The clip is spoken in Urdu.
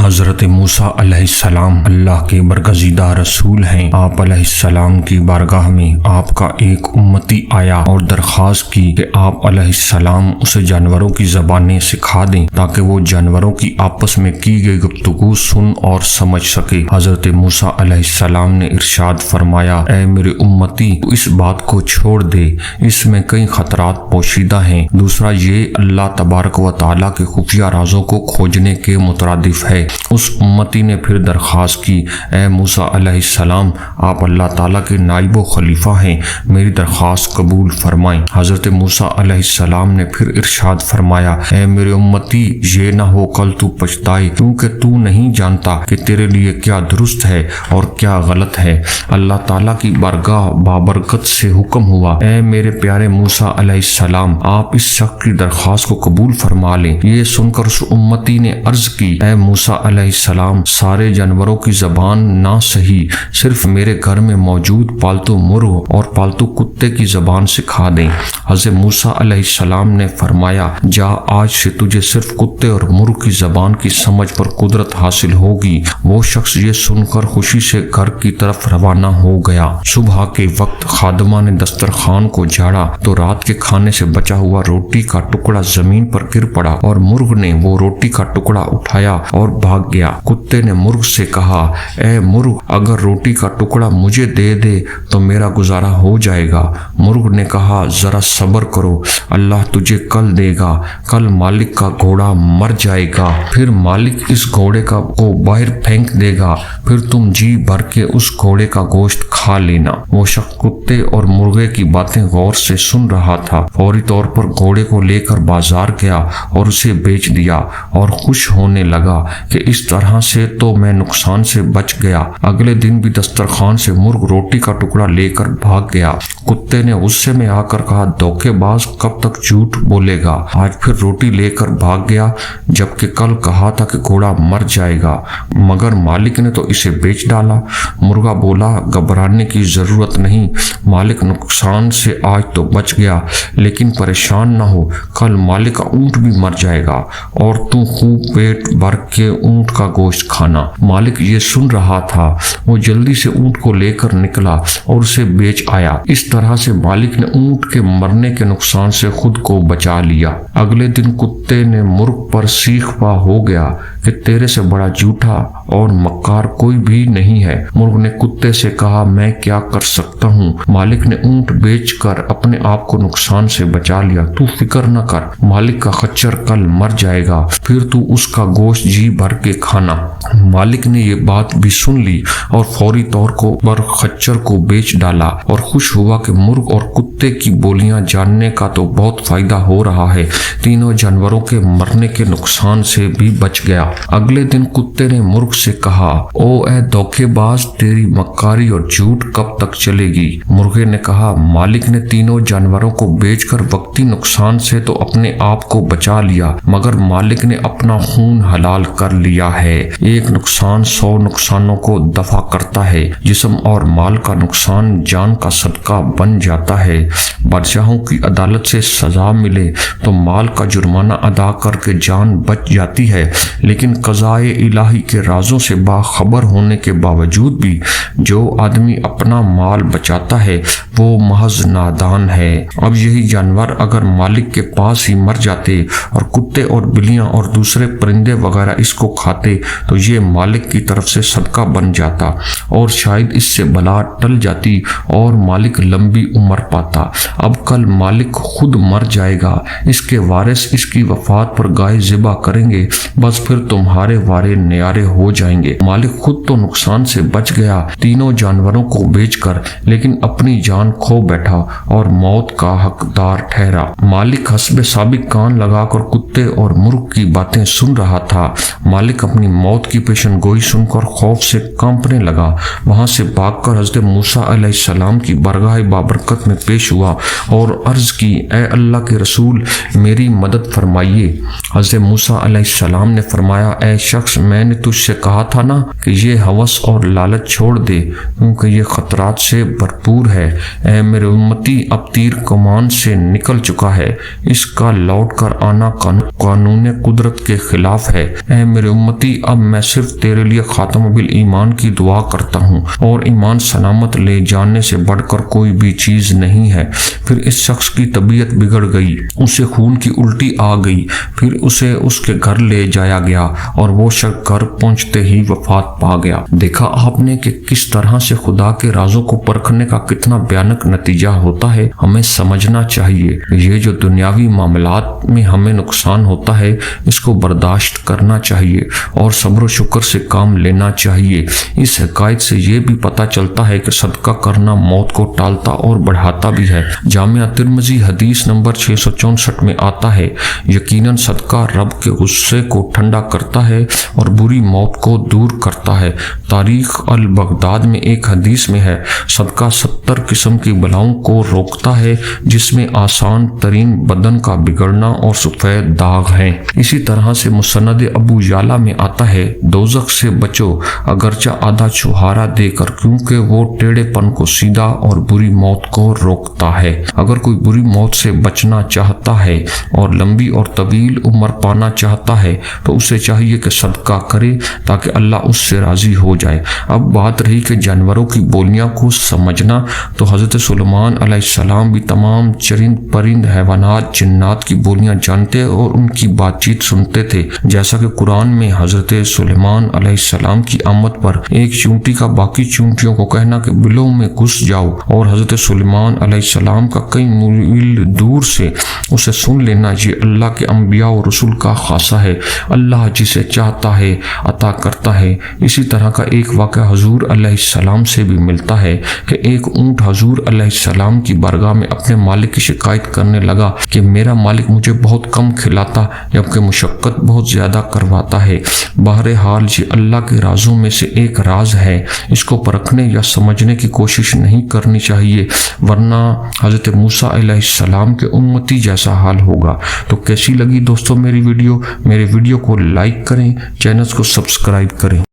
حضرت موسیٰ علیہ السلام اللہ کے برگزیدہ رسول ہیں۔ آپ علیہ السلام کی بارگاہ میں آپ کا ایک امتی آیا اور درخواست کی کہ آپ علیہ السلام اسے جانوروں کی زبانیں سکھا دیں تاکہ وہ جانوروں کی آپس میں کی گئی گفتگو سن اور سمجھ سکے۔ حضرت موسیٰ علیہ السلام نے ارشاد فرمایا، اے میرے امتی، تو اس بات کو چھوڑ دے، اس میں کئی خطرات پوشیدہ ہیں۔ دوسرا یہ اللہ تبارک و تعالیٰ کے خفیہ رازوں کو کھوجنے کے مترادف ہے۔ اس امتی نے پھر درخواست کی، اے موسیٰ علیہ السلام، آپ اللہ تعالیٰ کے نائب و خلیفہ ہیں، میری درخواست قبول فرمائیں۔ حضرت موسیٰ علیہ السلام نے پھر ارشاد فرمایا، اے میرے امتی، یہ نہ ہو کل تو پچھتائے، کیونکہ تو نہیں جانتا کہ تیرے لیے کیا درست ہے اور کیا غلط ہے۔ اللہ تعالیٰ کی بارگاہ بابرکت سے حکم ہوا، اے میرے پیارے موسیٰ علیہ السلام، آپ اس شخص کی درخواست کو قبول فرما لیں۔ یہ سن کر اس امتی نے عرض کی، اے موسیٰ علیہ السلام، سارے جانوروں کی زبان نہ صحیح، صرف میرے گھر میں موجود پالتو مرغ اور پالتو کتے کی زبان سکھا دیں۔ حضرت موسیٰ علیہ السلام نے فرمایا، جا، آج سے تجھے صرف کتے اور مرغ کی زبان کی سمجھ پر قدرت حاصل ہوگی۔ وہ شخص یہ سن کر خوشی سے گھر کی طرف روانہ ہو گیا۔ صبح کے وقت خادمہ نے دسترخوان کو جھاڑا تو رات کے کھانے سے بچا ہوا روٹی کا ٹکڑا زمین پر گر پڑا اور مرغ نے وہ روٹی کا ٹکڑا اٹھایا اور بھاگ گیا۔ کتے نے مرغ سے کہا، اے مرغ، اگر روٹی کا ٹکڑا مجھے دے دے تو میرا گزارا ہو جائے گا۔ مرغ نے کہا، ذرا صبر کرو، اللہ تجھے کل دے گا، کل مالک کا گھوڑا مر جائے گا، پھر مالک اس گھوڑے کو باہر پھینک دے گا، پھر تم جی بھر کے اس گھوڑے کا گوشت کھا لینا۔ وہ شخص کتے اور مرغے کی باتیں غور سے سن رہا تھا، فوری طور پر گھوڑے کو لے کر بازار گیا اور اسے بیچ دیا اور خوش ہونے لگا کہ اس طرح سے تو میں نقصان سے بچ گیا۔ اگلے دن بھی دسترخوان سے مرغ روٹی کا ٹکڑا لے کر بھاگ گیا۔ کتے نے غصے میں آ کر کہا، دھوکے باز کب تک جھوٹ بولے گا؟ آج پھر روٹی لے کر بھاگ گیا، جبکہ کل کہا تھا کہ گھوڑا مر جائے گا، مگر مالک نے تو اسے بیچ ڈالا۔ مرغا بولا، گھبرانے کی ضرورت نہیں، مالک نقصان سے آج تو بچ گیا، لیکن پریشان نہ ہو، کل مالک کا اونٹ بھی مر جائے گا اور تو خوب پیٹ بھر کے اونٹ کا گوشت کھانا۔ مالک یہ سن رہا تھا، وہ جلدی سے اونٹ کو لے کر نکلا اور اسے بیچ آیا۔ اس طرح سے مالک نے اونٹ کے مرنے کے نقصان سے خود کو بچا لیا۔ اگلے دن کتے نے مرغ پر سیخ پا ہو گیا کہ تیرے سے بڑا جھوٹا اور مکار کوئی بھی نہیں ہے۔ مرغ نے کتے سے کہا، میں کیا کر سکتا ہوں؟ مالک نے اونٹ بیچ کر اپنے آپ کو نقصان سے بچا لیا، تو فکر نہ کر، مالک کا خچر کل مر جائے گا، پھر تو اس کا گوشت جی بھر کے کھانا۔ مالک نے یہ بات بھی سن لی اور فوری طور پر خچر کو بیچ ڈالا اور خوش ہوا کہ مرغ اور کتے کی بولیاں جاننے کا تو بہت فائدہ ہو رہا ہے، تینوں جانوروں کے مرنے کے نقصان سے بھی بچ گیا۔ اگلے دن کتے نے مرغ سے کہا، او اے دھوکے باز، تیری مکاری اور جھوٹ کب تک چلے گی؟ مرغے نے کہا، مالک نے تینوں جانوروں کو بیچ کر وقتی نقصان سے تو اپنے آپ کو بچا لیا، مگر مالک نے اپنا خون حلال کر لیا ہے۔ ایک نقصان 100 نقصانوں کو دفع کرتا ہے، جسم اور مال کا نقصان جان کا صدقہ بن جاتا ہے۔ بادشاہوں کی عدالت سے سزا ملے تو مال کا جرمانہ ادا کر کے جان بچ جاتی ہے، لیکن قضائے الہی کے رازوں سے باخبر ہونے کے باوجود بھی جو آدمی اپنا مال بچاتا ہے وہ محض نادان ہے۔ اب یہی جانور اگر مالک کے پاس ہی مر جاتے اور کتے اور بلیاں اور دوسرے پرندے وغیرہ اس کو کھاتے تو یہ مالک کی طرف سے صدقہ بن جاتا اور شاید اس سے بلا ٹل جاتی اور مالک لمبی عمر پاتا۔ اب کل مالک خود مر جائے گا، اس کے وارث اس کی وفات پر گائے ذبح کریں گے، بس پھر تمہارے وارے نیارے ہو جائیں گے۔ مالک خود تو نقصان سے بچ گیا تینوں جانوروں کو بیچ کر، لیکن اپنی جان کھو بیٹھا اور موت کا حقدار ٹھہرا۔ مالک حسب سابق کان لگا کر کتے اور مرغ کی باتیں سن رہا تھا۔ مالک اپنی موت کی پیشن گوئی سن کر خوف سے کانپنے لگا۔ وہاں سے بھاگ کر حضرت موسیٰ علیہ السلام کی بارگاہ بابرکت میں پیش ہوا اور عرض کی، اے اللہ کے رسول، میری مدد فرمائیے۔ حضرت موسیٰ علیہ السلام نے فرمایا، فرمایا اے شخص میں نے تجھ سے کہا تھا نا کہ یہ ہوس اور لالچ چھوڑ دے کیونکہ یہ خطرات سے بھرپور ہے۔ اے میرے امتی اب تیر کمان سے نکل چکا ہے، اس کا لوٹ کر آنا قانون قدرت کے خلاف ہے۔ اے میرے امتی اب میں صرف تیرے لیے خاتم بالایمان کی دعا کرتا ہوں اور ایمان سلامت لے جانے سے بڑھ کر کوئی بھی چیز نہیں ہے۔ پھر اس شخص کی طبیعت بگڑ گئی، اسے خون کی الٹی آ گئی، پھر اسے اس کے گھر لے جایا گیا اور وہ شخص گھر پہنچتے ہی وفات پا گیا۔ دیکھا آپ نے کہ کس طرح سے خدا کے رازوں کو پرکھنے کا کتنا بھیانک نتیجہ ہوتا ہے۔ ہمیں سمجھنا چاہیے کہ یہ جو دنیاوی معاملات میں ہمیں نقصان ہوتا ہے اس کو برداشت کرنا چاہیے اور صبر و شکر سے کام لینا چاہیے۔ اس حکایت سے یہ بھی پتہ چلتا ہے کہ صدقہ کرنا موت کو ٹالتا اور بڑھاتا بھی ہے۔ جامعہ ترمذی حدیث نمبر 664 میں آتا ہے یقیناً صدقہ رب کے غصے کو ٹھنڈا کرتا ہے اور بری موت کو دور کرتا ہے۔ تاریخ البغداد میں ایک حدیث میں ہے صدقہ 70 قسم کی بلاؤں کو روکتا ہے جس میں آسان ترین بدن کا بگڑنا اور سفید داغ ہیں۔ اسی طرح سے مسند ابو یعلا میں آتا ہے دوزخ سے بچو اگرچہ آدھا چھہارا دے کر کیونکہ وہ ٹیڑھے پن کو سیدھا اور بری موت کو روکتا ہے۔ اگر کوئی بری موت سے بچنا چاہتا ہے اور لمبی اور طویل عمر پانا چاہتا ہے تو اسے چاہیے کہ صدقہ کرے تاکہ اللہ اس سے راضی ہو جائے۔ اب بات رہی کہ جانوروں کی بولیاں کو سمجھنا، تو حضرت سلیمان علیہ السلام بھی تمام چرند پرند حیوانات جنات کی بولیاں جانتے اور ان کی بات چیت سنتے تھے، جیسا کہ قرآن میں حضرت سلیمان علیہ السلام کی آمد پر ایک چونٹی کا باقی چونٹیوں کو کہنا کہ بلوں میں گھس جاؤ اور حضرت سلیمان علیہ السلام کا کئی میل دور سے اسے سن لینا، یہ اللہ کے انبیاء اور رسول کا خاصہ ہے۔ اللہ جسے چاہتا ہے عطا کرتا ہے۔ اسی طرح کا ایک واقعہ حضور علیہ السلام سے بھی ملتا ہے کہ ایک اونٹ حضور علیہ السلام کی بارگاہ میں اپنے مالک کی شکایت کرنے لگا کہ میرا مالک مجھے بہت کم کھلاتا جبکہ مشقت بہت زیادہ کرواتا ہے۔ بہرحال یہ اللہ کے رازوں میں سے ایک راز ہے، اس کو پرکھنے یا سمجھنے کی کوشش نہیں کرنی چاہیے ورنہ حضرت موسیٰ علیہ السلام کے امتی جیسا حال ہوگا۔ تو کیسی لگی دوستوں میری ویڈیو کو لائک کریں، چینل کو سبسکرائب کریں۔